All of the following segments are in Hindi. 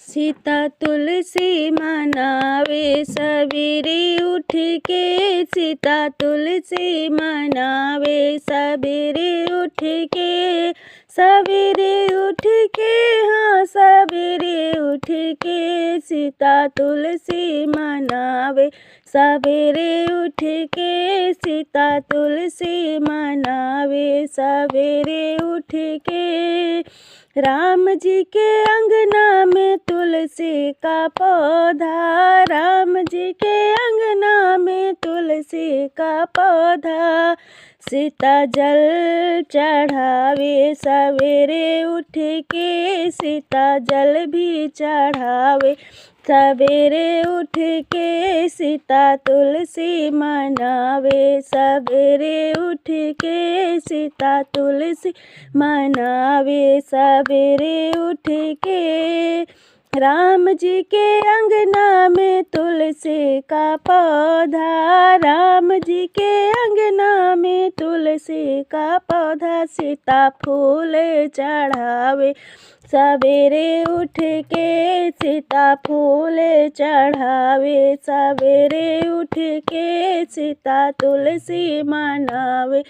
सीता तुलसी मनावे सवेरे उठ के, सीता तुलसी मनावे सवेरे उठ के, सवेरे उठ के, हाँ सवेरे उठ के, सीता तुलसी मनावे सवेरे उठ के, सीता तुलसी मनावे सवेरे उठ के। राम जी के अंगना में तुलसी का पौधा, राम जी के अंगना में तुलसी का पौधा, सीता जल चढ़ावे सवेरे उठ के, सीता जल भी चढ़ावे सवेरे उठ के, सीता तुलसी मनावे सवेरे उठ के, सीता तुलसी मनावे सवेरे उठ के। राम जी के अंगना में तुलसी का पौधा, राम जी के अंगना में तुलसी का पौधा, सीता फूल चढ़ावे सवेरे उठ के, सीता फूल चढ़ावे सवेरे उठ के, सीता तुलसी मनावे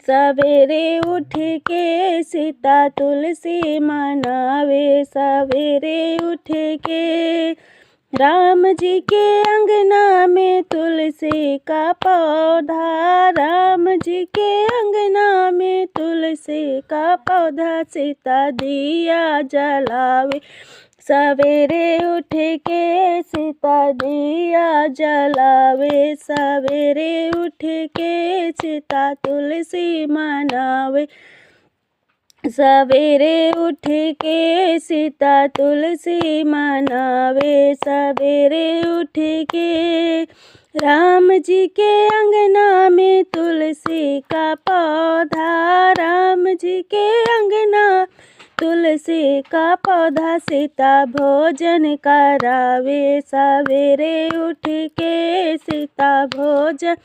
सवेरे उठ के, सीता तुलसी मनावे सवेरे उठ के। राम जी के अंगना में तुलसी का पौधा, राम जी के अंगना में तुलसी का पौधा, सीता दिया जलावे सवेरे उठ के, सीता दिया जलावे सवेरे उठ के, सीता तुलसी मनावे सवेरे उठ के, सीता तुलसी मनावे सवेरे उठ के। राम जी के अंगना में तुलसी का पौधा, राम जी के अंगना तुलसी का पौधा, सीता भोजन करावे सवेरे उठ के, सीता भोजन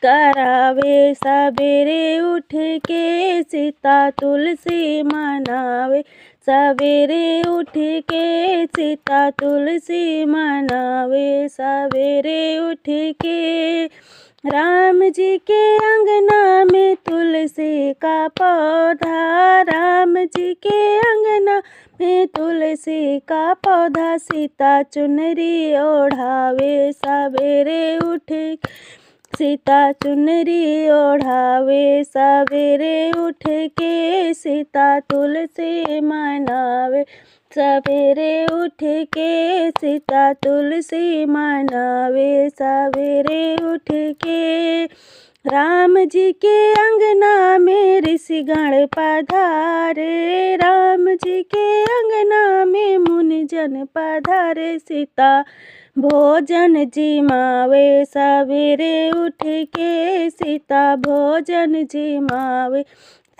करावे सवेरे उठ के, सीता तुलसी मनावे सवेरे उठ के, सीता तुलसी मनावे सवेरे उठ के। राम जी के अंगना में तुलसी का पौधा, राम जी के अंगना में तुलसी का पौधा, सीता चुनरी ओढ़ावे सवेरे उठ, सीता चुनरी ओढ़ावे सवेरे उठ के, सीता तुलसी मनावे सवेरे उठ के, सीता तुलसी मनावे सवेरे उठ के। राम जी के अंगना में ऋषिगण पधारे, राम जी के अंगना में मुनिजन पधारे, सीता भोजन जिमावे सवेरे उठ के, सीता भोजन जिमावे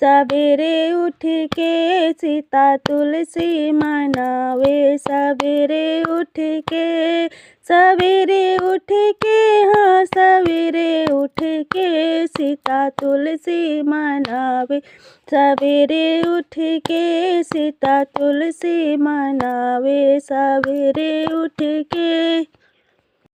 सवेरे उठ के, सीता तुलसी मनावे सवेरे उठ के, सवेरे उठ के, हाँ सवेरे उठ के, सीता तुलसी मनावे सवेरे उठ के, सीता तुलसी मनावे सवेरे उठ के।